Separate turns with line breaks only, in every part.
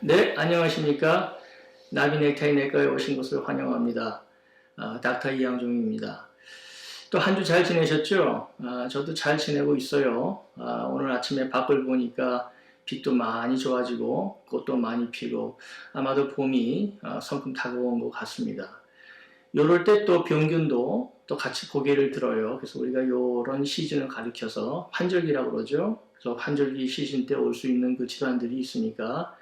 네, 안녕하십니까. 나비넥타이 내과에 오신 것을 환영합니다. 닥터 이양종입니다. 또 한 주 잘 지내셨죠? 저도 잘 지내고 있어요. 오늘 아침에 밖을 보니까 빛도 많이 좋아지고 꽃도 많이 피고 아마도 봄이 성큼 다가온 것 같습니다. 요럴 때 또 병균도 또 같이 고개를 들어요. 그래서 우리가 요런 시즌을 가리켜서 환절기라고 그러죠. 그래서 환절기 시즌 때 올 수 있는 그 질환들이 있으니까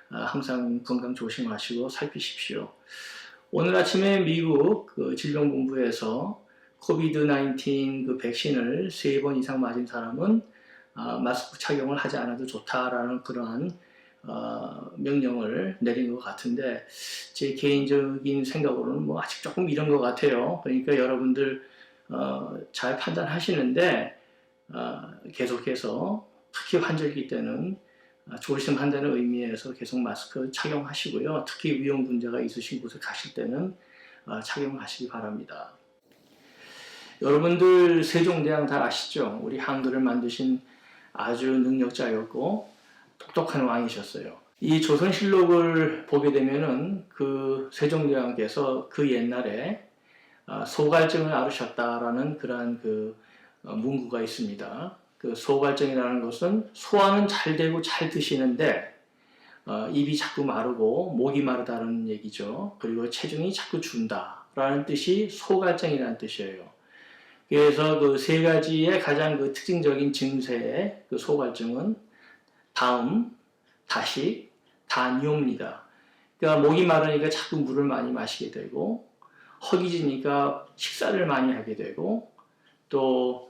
항상 건강 조심하시고 살피십시오. 오늘 아침에 미국 그 질병본부에서 코비드-19 그 백신을 3번 이상 맞은 사람은 마스크 착용을 하지 않아도 좋다라는 그러한 명령을 내린 것 같은데, 제 개인적인 생각으로는 뭐 아직 조금 이런 것 같아요. 그러니까 여러분들 잘 판단하시는데 계속해서 특히 환절기 때는 조심한다는 의미에서 계속 마스크 착용하시고요. 특히 위험 분자가 있으신 곳에 가실 때는 착용하시기 바랍니다. 여러분들 세종대왕 다 아시죠? 우리 한글을 만드신 아주 능력자였고 똑똑한 왕이셨어요. 이 조선실록을 보게 되면은 그 세종대왕께서 그 옛날에 소갈증을 앓으셨다라는 그러한 그 문구가 있습니다. 그 소갈증이라는 것은 소화는 잘 되고 잘 드시는데 입이 자꾸 마르고 목이 마르다는 얘기죠. 그리고 체중이 자꾸 준다라는 뜻이 소갈증이라는 뜻이에요. 그래서 그 세 가지의 가장 그 특징적인 증세의 그 소갈증은 다음, 다식, 다뇨입니다. 그러니까 목이 마르니까 자꾸 물을 많이 마시게 되고 허기지니까 식사를 많이 하게 되고 또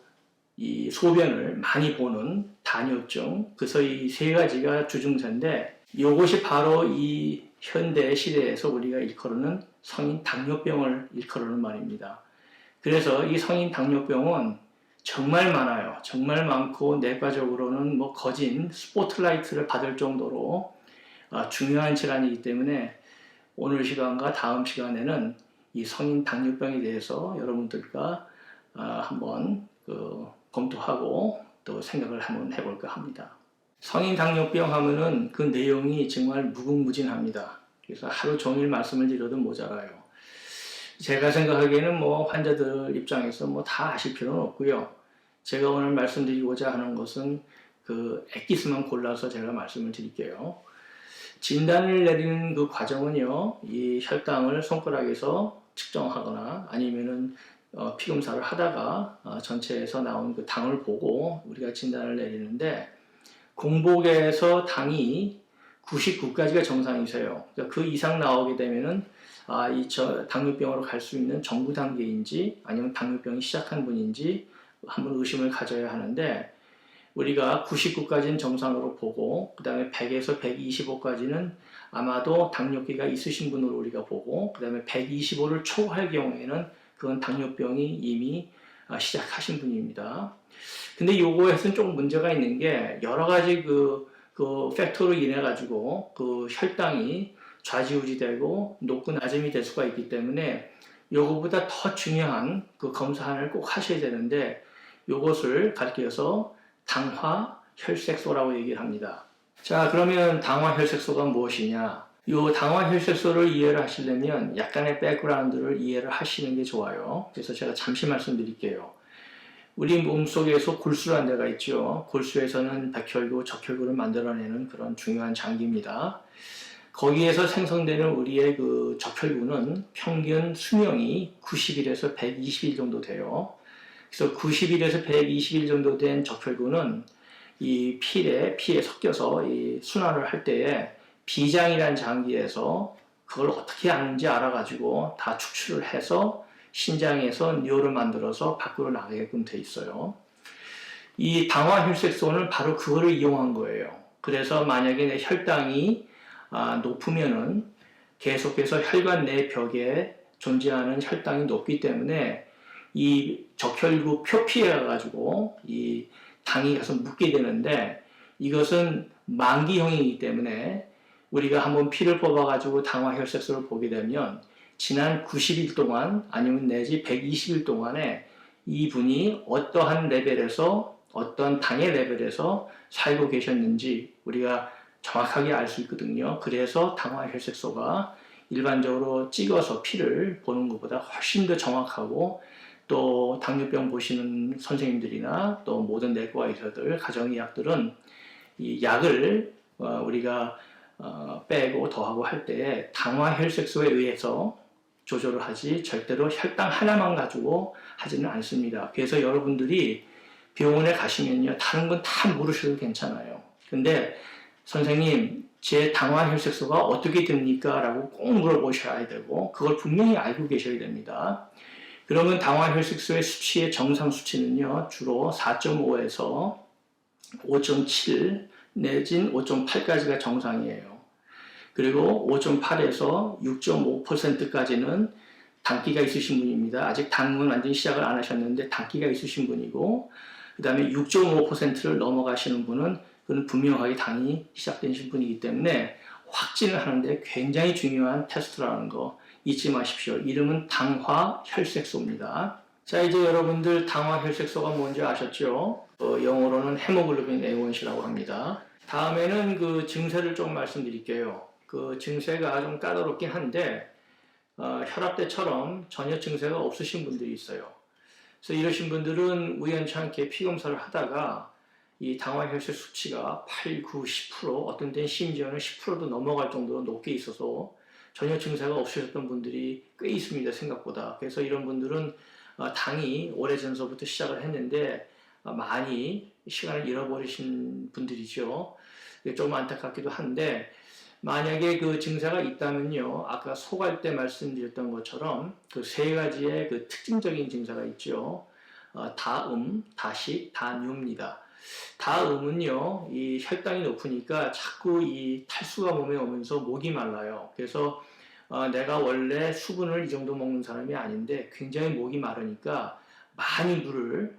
이 소변을 많이 보는 다뇨증, 그래서 이 세 가지가 주증세인데 이것이 바로 이 현대 시대에서 우리가 일컬어는 성인 당뇨병을 일컬어는 말입니다. 그래서 이 성인 당뇨병은 정말 많아요. 정말 많고 내과적으로는 뭐 거진 스포트라이트를 받을 정도로 중요한 질환이기 때문에 오늘 시간과 다음 시간에는 이 성인 당뇨병에 대해서 여러분들과 한번 검토하고 또 생각을 한번 해볼까 합니다. 성인 당뇨병 하면은 그 내용이 정말 무궁무진합니다. 그래서 하루 종일 말씀을 드려도 모자라요. 제가 생각하기에는 뭐 환자들 입장에서 뭐 다 아실 필요는 없고요. 제가 오늘 말씀드리고자 하는 것은 그 엑기스만 골라서 제가 말씀을 드릴게요. 진단을 내리는 그 과정은요, 이 혈당을 손가락에서 측정하거나 아니면은 피검사를 하다가 전체에서 나온 그 당을 보고 우리가 진단을 내리는데, 공복에서 당이 99까지가 정상이세요. 그러니까 그 이상 나오게 되면은 이 당뇨병으로 갈 수 있는 정부 단계인지 아니면 당뇨병이 시작한 분인지 한번 의심을 가져야 하는데, 우리가 99까지는 정상으로 보고 그 다음에 100에서 125까지는 아마도 당뇨기가 있으신 분으로 우리가 보고 그 다음에 125를 초과할 경우에는 그건 당뇨병이 이미 시작하신 분입니다. 근데 요거에서는 좀 문제가 있는 게 여러 가지 그 팩터로 인해 가지고 그 혈당이 좌지우지되고 높고 낮음이 될 수가 있기 때문에 요거보다 더 중요한 그 검사를 꼭 하셔야 되는데, 요것을 가리켜서 당화 혈색소라고 얘기를 합니다. 자, 그러면 당화 혈색소가 무엇이냐? 이 당화 혈색소를 이해를 하시려면 약간의 백그라운드를 이해를 하시는 게 좋아요. 그래서 제가 잠시 말씀드릴게요. 우리 몸속에서 골수라는 데가 있죠. 골수에서는 백혈구, 적혈구를 만들어내는 그런 중요한 장기입니다. 거기에서 생성되는 우리의 그 적혈구는 평균 수명이 90일에서 120일 정도 돼요. 그래서 90일에서 120일 정도 된 적혈구는 이 피에 섞여서 이 순환을 할 때에 비장이라는 장기에서 그걸 어떻게 하는지 알아가지고 다 축출을 해서 신장에서 뇨를 만들어서 밖으로 나가게끔 돼 있어요. 이 당화혈색소는 바로 그거를 이용한 거예요. 그래서 만약에 내 혈당이 높으면은 계속해서 혈관 내 벽에 존재하는 혈당이 높기 때문에 이 적혈구 표피에 가가지고 이 당이 가서 묻게 되는데, 이것은 만기형이기 때문에 우리가 한번 피를 뽑아가지고 당화혈색소를 보게 되면 지난 90일 동안 아니면 내지 120일 동안에 이분이 어떠한 레벨에서 어떤 당의 레벨에서 살고 계셨는지 우리가 정확하게 알 수 있거든요. 그래서 당화혈색소가 일반적으로 찍어서 피를 보는 것보다 훨씬 더 정확하고, 또 당뇨병 보시는 선생님들이나 또 모든 내과 의사들, 가정의학들은 이 약을 우리가 빼고 더하고 할 때 당화혈색소에 의해서 조절을 하지 절대로 혈당 하나만 가지고 하지는 않습니다. 그래서 여러분들이 병원에 가시면요, 다른 건 다 물으셔도 괜찮아요. 근데 선생님, 제 당화혈색소가 어떻게 됩니까? 라고 꼭 물어보셔야 되고, 그걸 분명히 알고 계셔야 됩니다. 그러면 당화혈색소의 수치의 정상 수치는요, 주로 4.5에서 5.7 내진 5.8까지가 정상이에요. 그리고 5.8에서 6.5%까지는 당기가 있으신 분입니다. 아직 당은 완전히 시작을 안 하셨는데 당기가 있으신 분이고, 그 다음에 6.5%를 넘어가시는 분은 그건 분명하게 당이 시작되신 분이기 때문에 확진을 하는데 굉장히 중요한 테스트라는 거 잊지 마십시오. 이름은 당화혈색소입니다. 자, 이제 여러분들 당화혈색소가 뭔지 아셨죠? 영어로는 헤모글로빈 A1C라고 합니다. 다음에는 그 증세를 좀 말씀드릴게요. 그 증세가 좀 까다롭긴 한데 혈압 때처럼 전혀 증세가 없으신 분들이 있어요. 그래서 이러신 분들은 우연치 않게 피검사를 하다가 이 당화혈색 수치가 8, 9, 10% 어떤 때는 심지어는 10%도 넘어갈 정도로 높게 있어서 전혀 증세가 없으셨던 분들이 꽤 있습니다, 생각보다. 그래서 이런 분들은 당이 오래전서부터 시작을 했는데 많이 시간을 잃어버리신 분들이죠. 좀 안타깝기도 한데, 만약에 그 증세가 있다면요, 아까 소갈 때 말씀드렸던 것처럼 그 세 가지의 그 특징적인 증세가 있죠. 다음, 다식, 다뇨입니다. 다음은요, 이 혈당이 높으니까 자꾸 이 탈수가 몸에 오면서 목이 말라요. 그래서 내가 원래 수분을 이 정도 먹는 사람이 아닌데 굉장히 목이 마르니까 많이 물을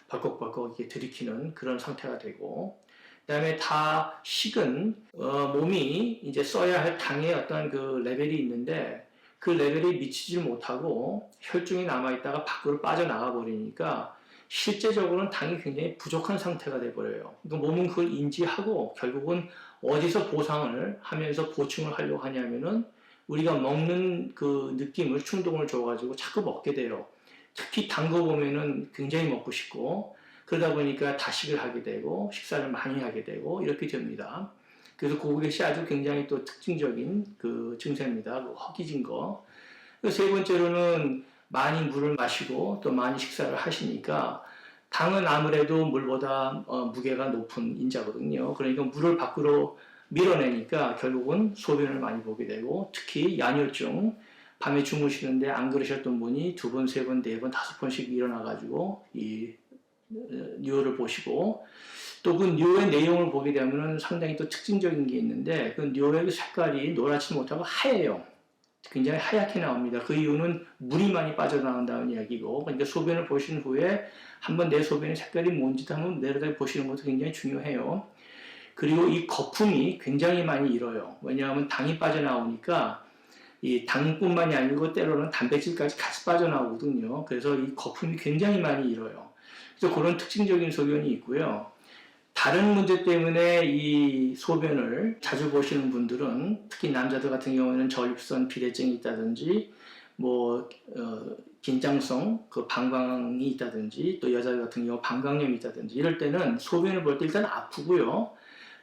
벌컥벌컥 이렇게 들이키는 그런 상태가 되고, 그다음에 다식은 몸이 이제 써야 할 당의 어떤 그 레벨이 있는데 그 레벨에 미치지 못하고 혈중이 남아있다가 밖으로 빠져나가 버리니까 실제적으로는 당이 굉장히 부족한 상태가 돼버려요. 그러니까 몸은 그걸 인지하고 결국은 어디서 보상을 하면서 보충을 하려고 하냐면은 우리가 먹는 그 느낌을, 충동을 줘가지고 자꾸 먹게 돼요. 특히 단 거 보면은 굉장히 먹고 싶고, 그러다 보니까 다식을 하게 되고 식사를 많이 하게 되고 이렇게 됩니다. 그래서 그것이 아주 굉장히 또 특징적인 그 증세입니다. 그 허기진 거. 세 번째로는 많이 물을 마시고 또 많이 식사를 하시니까 당은 아무래도 물보다 무게가 높은 인자거든요. 그러니까 물을 밖으로 밀어내니까 결국은 소변을 많이 보게 되고, 특히 야뇨증, 밤에 주무시는데 안 그러셨던 분이 두 번, 세 번, 네 번, 다섯 번씩 일어나가지고 이 뇨를 보시고, 또 그 뇨의 내용을 보게 되면 상당히 또 특징적인 게 있는데, 그 뇨의 색깔이 노랗지 못하고 하얘요. 굉장히 하얗게 나옵니다. 그 이유는 물이 많이 빠져나온다는 이야기고, 그러니까 소변을 보신 후에 한번 내 소변의 색깔이 뭔지 한번 내려다 보시는 것도 굉장히 중요해요. 그리고 이 거품이 굉장히 많이 일어요. 왜냐하면 당이 빠져나오니까 이 당뿐만이 아니고 때로는 단백질까지 같이 빠져나오거든요. 그래서 이 거품이 굉장히 많이 일어요. 그래서 그런 특징적인 소변이 있고요. 다른 문제 때문에 이 소변을 자주 보시는 분들은, 특히 남자들 같은 경우에는 전립선 비대증이 있다든지 긴장성 그 방광이 있다든지, 또 여자들 같은 경우 방광염이 있다든지 이럴 때는 소변을 볼 때 일단 아프고요.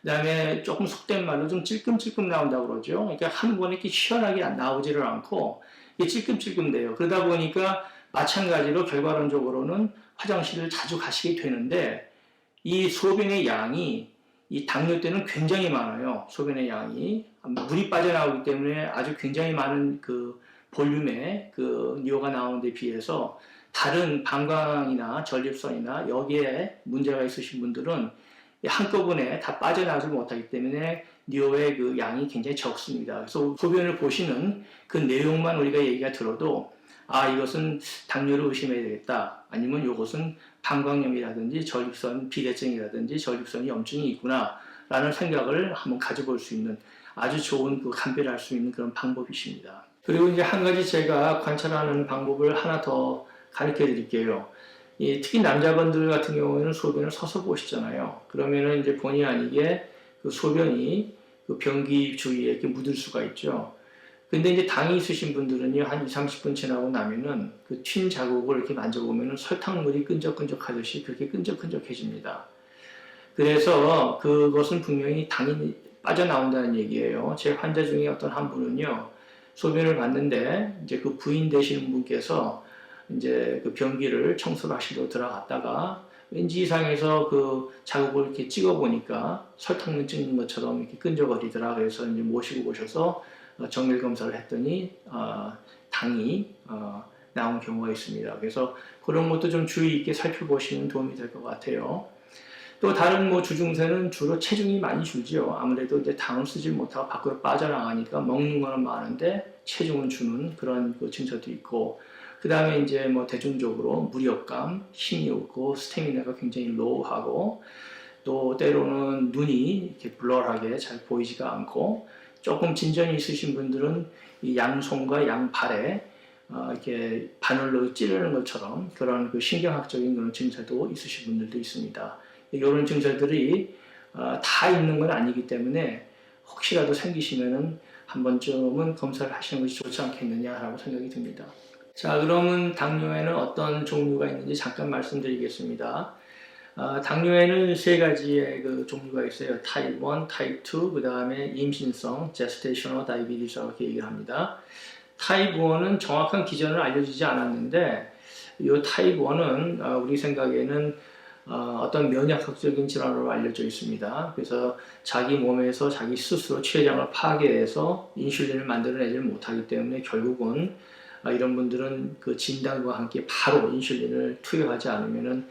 그 다음에 조금 속된 말로 좀 찔끔찔끔 나온다고 그러죠. 그러니까 한 번에 이렇게 시원하게 나오지를 않고 이게 찔끔찔끔 돼요. 그러다 보니까 마찬가지로 결과론적으로는 화장실을 자주 가시게 되는데, 이 소변의 양이 이 당뇨 때는 굉장히 많아요. 소변의 양이 물이 빠져나오기 때문에 아주 굉장히 많은 그 볼륨의 그 뇨가 나오는 데 비해서 다른 방광이나 전립선이나 여기에 문제가 있으신 분들은 한꺼번에 다 빠져나오지 못하기 때문에 뇨의 그 양이 굉장히 적습니다. 그래서 소변을 보시는 그 내용만 우리가 얘기가 들어도 이것은 당뇨를 의심해야 되겠다, 아니면 이것은 방광염이라든지 전립선 비대증이라든지 전립선 염증이 있구나 라는 생각을 한번 가져볼 수 있는 아주 좋은 그 감별할 수 있는 그런 방법이십니다. 그리고 이제 한 가지 제가 관찰하는 방법을 하나 더 가르쳐 드릴게요. 특히 남자분들 같은 경우에는 소변을 서서 보시잖아요. 그러면은 이제 본의 아니게 그 소변이 그 변기 주위에 이렇게 묻을 수가 있죠. 근데 이제 당이 있으신 분들은요, 한 2, 30분 지나고 나면은 그 튄 자국을 이렇게 만져보면은 설탕물이 끈적끈적하듯이 그렇게 끈적끈적해집니다. 그래서 그것은 분명히 당이 빠져나온다는 얘기예요. 제 환자 중에 어떤 한 분은요, 소변을 봤는데 이제 그 부인 되시는 분께서 이제 그 변기를 청소를 하시러 들어갔다가 왠지 이상해서 그 자국을 이렇게 찍어 보니까 설탕물 찍는 것처럼 이렇게 끈적거리더라. 그래서 이제 모시고 오셔서 정밀 검사를 했더니 당이 나온 경우가 있습니다. 그래서 그런 것도 좀 주의 있게 살펴보시면 도움이 될 것 같아요. 또 다른 뭐 주중세는 주로 체중이 많이 줄지요. 아무래도 이제 당을 쓰지 못하고 밖으로 빠져나가니까 먹는 거는 많은데 체중은 주는 그런 그 증세도 있고, 그 다음에 이제 뭐 대중적으로 무력감, 힘이 없고 스태미나가 굉장히 로우하고, 또 때로는 눈이 이렇게 블러하게 잘 보이지가 않고, 조금 진전이 있으신 분들은 이 양손과 양팔에 이렇게 바늘로 찌르는 것처럼 그런 그 신경학적인 그런 증세도 있으신 분들도 있습니다. 이런 증세들이 다 있는 건 아니기 때문에 혹시라도 생기시면은 한 번쯤은 검사를 하시는 것이 좋지 않겠느냐라고 생각이 듭니다. 자, 그러면 당뇨에는 어떤 종류가 있는지 잠깐 말씀드리겠습니다. 당뇨에는 세 가지의 그 종류가 있어요. 타입 1, 타입 2, 그 다음에 임신성, gestational diabetes라고 이렇게 얘기를 합니다. 타입 1은 정확한 기전을 알려주지 않았는데, 이 타입 1은 우리 생각에는 어떤 면역학적인 질환으로 알려져 있습니다. 그래서 자기 몸에서 자기 스스로 췌장을 파괴해서 인슐린을 만들어내지 못하기 때문에 결국은 이런 분들은 그 진단과 함께 바로 인슐린을 투여하지 않으면은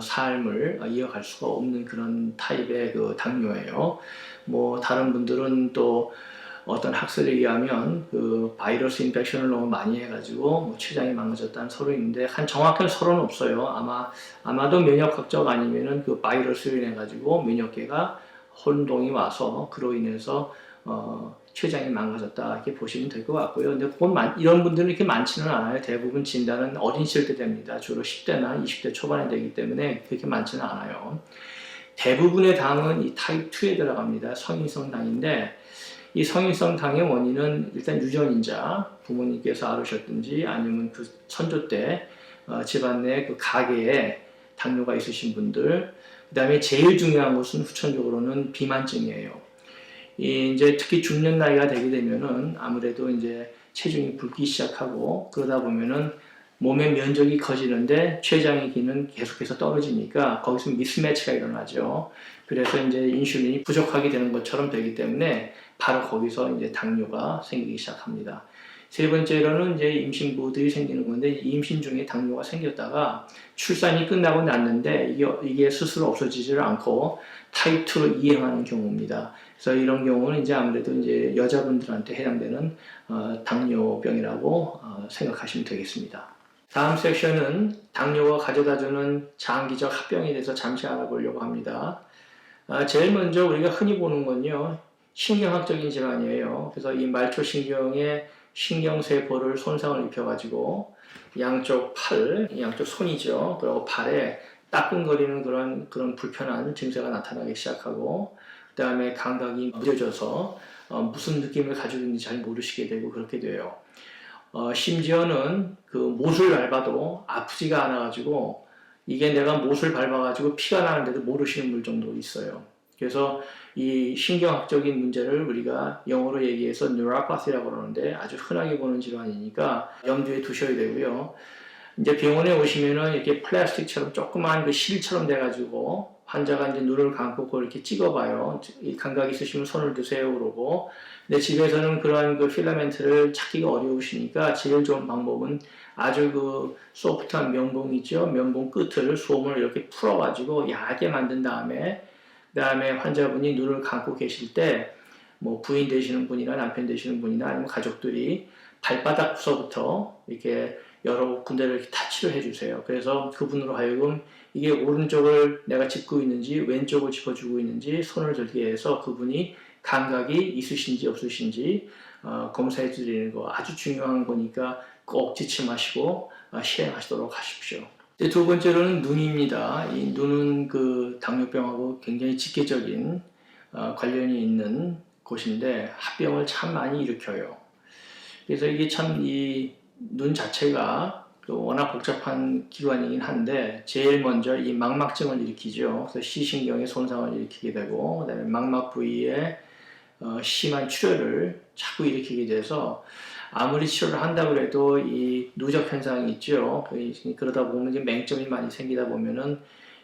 삶을 이어갈 수가 없는 그런 타입의 그 당뇨예요. 뭐 다른 분들은 또 어떤 학설에 의하면 그 바이러스 인펙션을 너무 많이 해가지고 뭐 췌장이 망가졌다는 설이 있는데 한 정확한 설은 없어요. 아마도 면역학적 아니면은 그 바이러스로 인해 가지고 면역계가 혼동이 와서 그로 인해서 췌장이 망가졌다 이렇게 보시면 될 것 같고요. 근데 이런 분들은 이렇게 많지는 않아요. 대부분 진단은 어린 시절 때 됩니다. 주로 10대나 20대 초반에 되기 때문에 그렇게 많지는 않아요. 대부분의 당은 이 타입 2에 들어갑니다. 성인성 당인데, 이 성인성 당의 원인은 일단 유전인자, 부모님께서 앓으셨든지 아니면 그 선조 때 집안 내 그 가계에 당뇨가 있으신 분들, 그 다음에 제일 중요한 것은 후천적으로는 비만증이에요. 이제 특히 중년 나이가 되게 되면은 아무래도 이제 체중이 붓기 시작하고 그러다 보면은 몸의 면적이 커지는데 췌장의 기는 계속해서 떨어지니까 거기서 미스매치가 일어나죠. 그래서 이제 인슐린이 부족하게 되는 것처럼 되기 때문에 바로 거기서 이제 당뇨가 생기기 시작합니다. 세 번째로는 이제 임신부들이 생기는 건데, 임신 중에 당뇨가 생겼다가 출산이 끝나고 났는데 이게 스스로 없어지지를 않고 타입 2로 이행하는 경우입니다. 그래서 이런 경우는 이제 아무래도 이제 여자분들한테 해당되는 당뇨병이라고 생각하시면 되겠습니다. 다음 섹션은 당뇨가 가져다주는 장기적 합병에 대해서 잠시 알아보려고 합니다. 제일 먼저 우리가 흔히 보는 건요, 신경학적인 질환이에요. 그래서 이 말초신경의 신경세포를 손상을 입혀가지고 양쪽 팔, 양쪽 손이죠. 그리고 발에 따끔거리는 그런 불편한 증세가 나타나기 시작하고, 그 다음에 감각이 무뎌져서 무슨 느낌을 가지고 있는지 잘 모르시게 되고 그렇게 돼요. 심지어는 그 못을 밟아도 아프지가 않아가지고 이게 내가 못을 밟아가지고 피가 나는데도 모르시는 분 정도 있어요. 그래서 이 신경학적인 문제를 우리가 영어로 얘기해서 neuropathy라고 그러는데 아주 흔하게 보는 질환이니까 염두에 두셔야 되고요. 이제 병원에 오시면은 이렇게 플라스틱처럼 조그만 그 실처럼 돼가지고 환자가 이제 눈을 감고 그걸 이렇게 찍어봐요. 이 감각 있으시면 손을 드세요 그러고. 근데 집에서는 그러한 그 필라멘트를 찾기가 어려우시니까 제일 좋은 방법은 아주 그 소프트한 면봉 있죠. 면봉 끝을 솜을 이렇게 풀어가지고 얇게 만든 다음에, 그 다음에 환자분이 눈을 감고 계실 때 뭐 부인 되시는 분이나 남편 되시는 분이나 아니면 가족들이 발바닥부서부터 이렇게 여러 군데를 이렇게 타치를 해주세요. 그래서 그분으로 하여금 이게 오른쪽을 내가 짚고 있는지 왼쪽을 짚어주고 있는지 손을 들게 해서 그분이 감각이 있으신지 없으신지 검사해 드리는 거 아주 중요한 거니까 꼭 지침하시고 시행하시도록 하십시오. 두 번째로는 눈입니다. 이 눈은 그 당뇨병하고 굉장히 직계적인 관련이 있는 곳인데 합병을 참 많이 일으켜요. 그래서 이게 참 이 눈 자체가 워낙 복잡한 기관이긴 한데 제일 먼저 이 망막증을 일으키죠. 그래서 시신경에 손상을 일으키게 되고 그다음에 망막 부위에 심한 출혈을 자꾸 일으키게 돼서 아무리 치료를 한다고 해도 이 누적 현상이 있죠. 그러다 보면 이제 맹점이 많이 생기다 보면은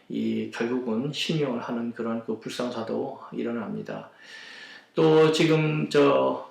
이 결국은 실명을 하는 그런 그 불상사도 일어납니다. 또 지금 저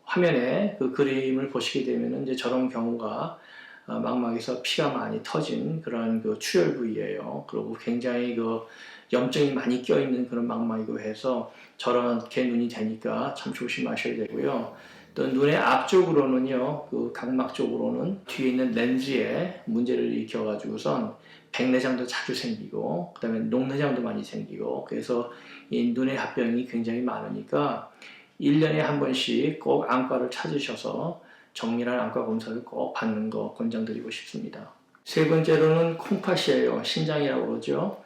화면에 그 그림을 보시게 되면은 이제 저런 경우가 망막에서 피가 많이 터진 그런 그 출혈 부위예요. 그리고 굉장히 그 염증이 많이 껴있는 그런 망막이고 해서 저렇게 눈이 되니까 참 조심하셔야 되고요. 또 눈의 앞쪽으로는요, 그 각막 쪽으로는 뒤에 있는 렌즈에 문제를 일으켜가지고선 백내장도 자주 생기고, 그 다음에 녹내장도 많이 생기고, 그래서 이 눈의 합병이 굉장히 많으니까 1년에 한 번씩 꼭 안과를 찾으셔서 정밀한 안과 검사를 꼭 받는 거 권장드리고 싶습니다. 세 번째로는 콩팥이에요. 신장이라고 그러죠.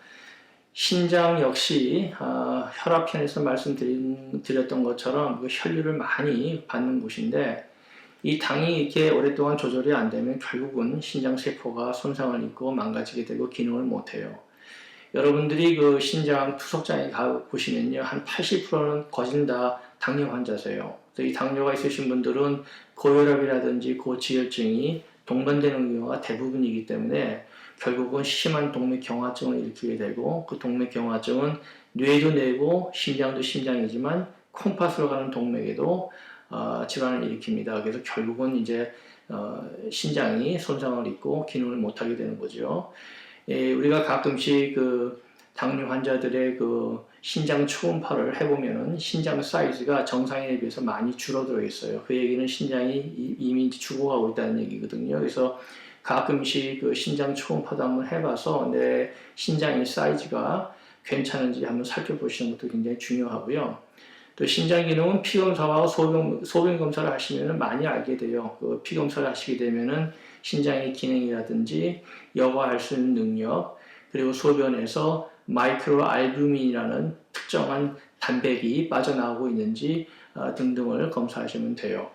신장 역시 혈압편에서 말씀드렸던 것처럼 그 혈류를 많이 받는 곳인데 이 당이 이렇게 오랫동안 조절이 안 되면 결국은 신장 세포가 손상을 입고 망가지게 되고 기능을 못해요. 여러분들이 그 신장 투석장에 가 보시면요, 한 80%는 거진 다 당뇨 환자세요. 그래서 이 당뇨가 있으신 분들은 고혈압이라든지 고지혈증이 동반되는 경우가 대부분이기 때문에 결국은 심한 동맥경화증을 일으키게 되고 그 동맥경화증은 뇌도 뇌고 심장도 심장이지만 콩팥으로 가는 동맥에도 질환을 일으킵니다. 그래서 결국은 이제 신장이 손상을 입고 기능을 못하게 되는 거죠. 우리가 가끔씩 그 당뇨 환자들의 그 신장 초음파를 해보면은 신장 사이즈가 정상인에 비해서 많이 줄어들어 있어요. 그 얘기는 신장이 이미 죽어가고 있다는 얘기거든요. 그래서 가끔씩 그 신장 초음파도 한번 해봐서 내 신장의 사이즈가 괜찮은지 한번 살펴보시는 것도 굉장히 중요하고요. 또 신장 기능은 피검사와 소변 검사를 하시면 많이 알게 돼요. 그 피검사를 하시게 되면은 신장의 기능이라든지 여과할 수 있는 능력, 그리고 소변에서 마이크로 알부민이라는 특정한 단백이 빠져나오고 있는지 등등을 검사하시면 돼요.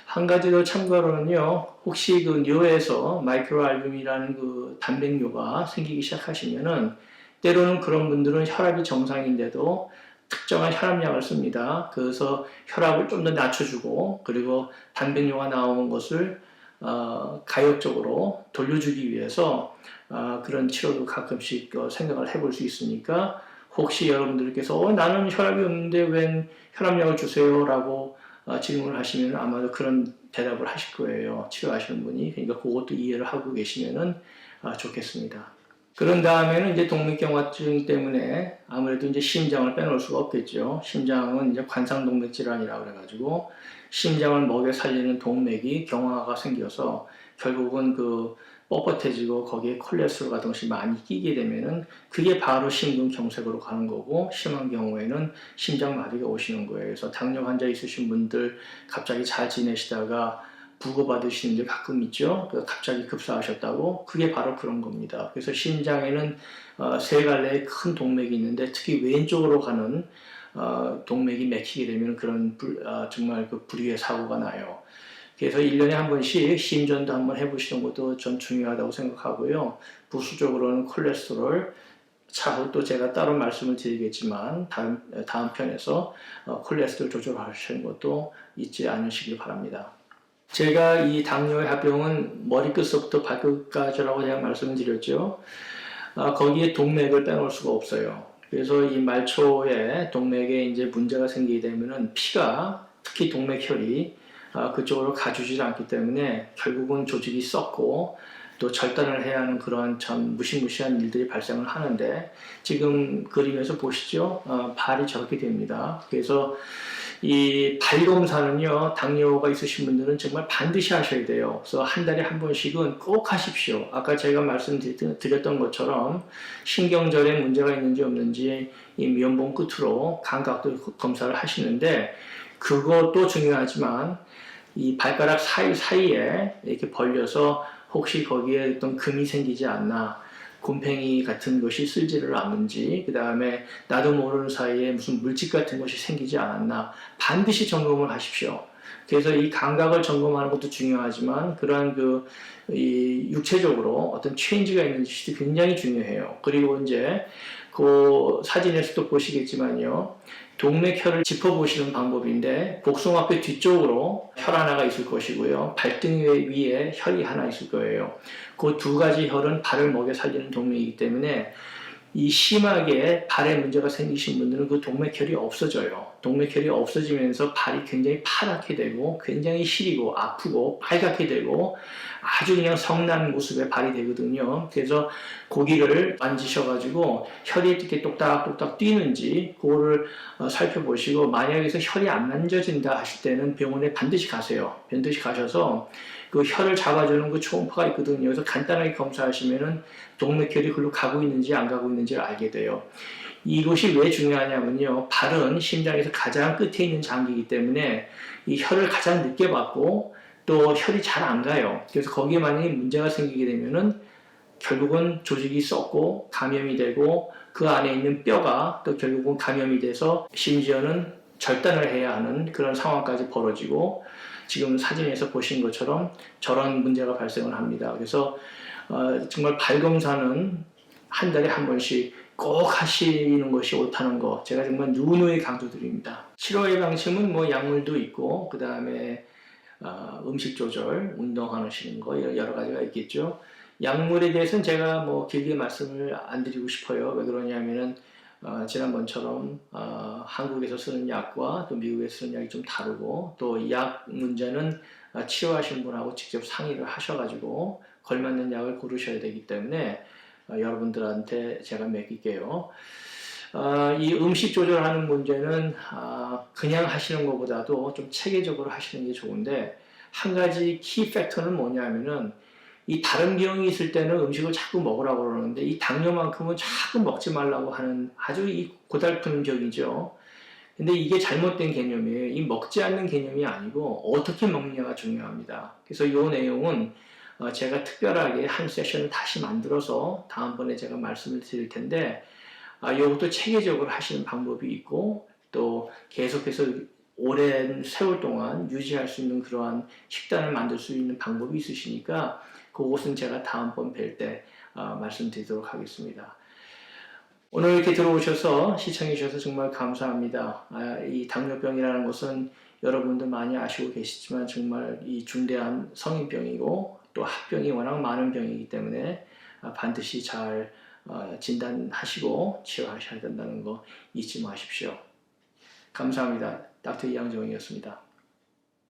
한 가지 더 참고로는요, 혹시 그 뇌에서 마이크로 알부민이라는 그 단백뇨가 생기기 시작하시면은 때로는 그런 분들은 혈압이 정상인데도 특정한 혈압약을 씁니다. 그래서 혈압을 좀 더 낮춰주고 그리고 단백뇨가 나오는 것을 가역적으로 돌려주기 위해서 그런 치료도 가끔씩 생각을 해볼 수 있으니까 혹시 여러분들께서 나는 혈압이 없는데 웬 혈압약을 주세요 라고 질문을 하시면 아마도 그런 대답을 하실 거예요. 치료하시는 분이. 그러니까 그것도 이해를 하고 계시면은 좋겠습니다. 그런 다음에는 이제 동맥경화증 때문에 아무래도 이제 심장을 빼놓을 수가 없겠죠. 심장은 이제 관상동맥 질환이라고 그래가지고 심장을 먹여 살리는 동맥이 경화가 생겨서 결국은 그 뻣뻣해지고 거기에 콜레스테롤 같은 것이 많이 끼게 되면은 그게 바로 심근경색으로 가는 거고 심한 경우에는 심장마비가 오시는 거예요. 그래서 당뇨 환자 있으신 분들 갑자기 잘 지내시다가 부고받으시는 게 가끔 있죠. 갑자기 급사하셨다고. 그게 바로 그런 겁니다. 그래서 심장에는 세 갈래의 큰 동맥이 있는데 특히 왼쪽으로 가는 동맥이 막히게 되면 그런 정말 그 불의의 사고가 나요. 그래서 1년에 한 번씩 심전도 한번 해보시는 것도 전 중요하다고 생각하고요. 부수적으로는 콜레스테롤, 차후 또 제가 따로 말씀을 드리겠지만 다음 편에서 콜레스테롤 조절하시는 것도 잊지 않으시길 바랍니다. 제가 이 당뇨의 합병은 머리끝부터 발끝까지라고 제가 말씀을 드렸죠. 거기에 동맥을 빼놓을 수가 없어요. 그래서 이 말초에 동맥에 이제 문제가 생기게 되면은 피가 특히 동맥혈이 그쪽으로 가주질 않기 때문에 결국은 조직이 썩고 또 절단을 해야 하는 그런 참 무시무시한 일들이 발생을 하는데 지금 그림에서 보시죠. 발이 저렇게 됩니다. 그래서 이 발 검사는요, 당뇨가 있으신 분들은 정말 반드시 하셔야 돼요. 그래서 한 달에 한 번씩은 꼭 하십시오. 아까 제가 말씀드렸던 것처럼 신경절에 문제가 있는지 없는지 이 면봉 끝으로 감각도 검사를 하시는데 그것도 중요하지만 이 발가락 사이사이에 이렇게 벌려서 혹시 거기에 어떤 금이 생기지 않나 곰팡이 같은 것이 쓸지를 않는지, 그 다음에 나도 모르는 사이에 무슨 물집 같은 것이 생기지 않았나 반드시 점검을 하십시오. 그래서 이 감각을 점검하는 것도 중요하지만 그러한 이 육체적으로 어떤 체인지가 있는지도 굉장히 중요해요. 그리고 이제 그 사진에서도 보시겠지만요. 동맥혈을 짚어보시는 방법인데 복숭아뼈 뒤쪽으로 혈 하나가 있을 것이고요. 발등 위에 혈이 하나 있을 거예요. 그 두 가지 혈은 발을 먹여 살리는 동맥이기 때문에 이 심하게 발에 문제가 생기신 분들은 그 동맥혈이 없어져요. 동맥혈이 없어지면서 발이 굉장히 파랗게 되고 굉장히 시리고 아프고 빨갛게 되고 아주 그냥 성난 모습의 발이 되거든요. 그래서 고기를 만지셔가지고 혈이 이렇게 똑딱똑딱 뛰는지 그거를 살펴보시고 만약에서 혈이 안 만져진다 하실 때는 병원에 반드시 가세요. 반드시 가셔서 그 혈을 잡아주는 그 초음파가 있거든요. 그래서 간단하게 검사하시면은 동맥혈이 글로 가고 있는지 안 가고 있는지를 알게 돼요. 이것이 왜 중요하냐면요. 발은 심장에서 가장 끝에 있는 장기이기 때문에 이 혈을 가장 늦게 받고 또 혈이 잘 안 가요. 그래서 거기에 만약에 문제가 생기게 되면은 결국은 조직이 썩고 감염이 되고 그 안에 있는 뼈가 또 결국은 감염이 돼서 심지어는 절단을 해야 하는 그런 상황까지 벌어지고 지금 사진에서 보신 것처럼 저런 문제가 발생을 합니다. 그래서 정말 발검사는 한 달에 한 번씩 꼭 하시는 것이 옳다는 거 제가 정말 누누이 강조드립니다. 치료의 방침은 뭐 약물도 있고 그 다음에 음식 조절, 운동하시는 거 여러 가지가 있겠죠. 약물에 대해서는 제가 뭐 길게 말씀을 안 드리고 싶어요. 왜 그러냐면은 지난번처럼 한국에서 쓰는 약과 또 미국에서 쓰는 약이 좀 다르고 또 약 문제는 치료하시는 분하고 직접 상의를 하셔가지고 걸맞는 약을 고르셔야 되기 때문에 여러분들한테 제가 맡길게요. 이 음식 조절하는 문제는 그냥 하시는 것보다도 좀 체계적으로 하시는 게 좋은데 한 가지 키 팩터는 뭐냐면은 이 다른 병이 있을 때는 음식을 자꾸 먹으라고 그러는데 이 당뇨만큼은 자꾸 먹지 말라고 하는 아주 이 고달픈 격이죠. 근데 이게 잘못된 개념이에요. 이 먹지 않는 개념이 아니고 어떻게 먹느냐가 중요합니다. 그래서 이 내용은 제가 특별하게 한 세션을 다시 만들어서 다음번에 제가 말씀을 드릴 텐데 이것도 체계적으로 하시는 방법이 있고 또 계속해서 오랜 세월 동안 유지할 수 있는 그러한 식단을 만들 수 있는 방법이 있으시니까 그것은 제가 다음번 뵐 때 말씀드리도록 하겠습니다. 오늘 이렇게 들어오셔서 시청해 주셔서 정말 감사합니다. 이 당뇨병이라는 것은 여러분도 많이 아시고 계시지만 정말 이 중대한 성인병이고 또 합병이 워낙 많은 병이기 때문에 반드시 잘 진단하시고 치료하셔야 된다는 거 잊지 마십시오. 감사합니다. 닥터 이양정이었습니다.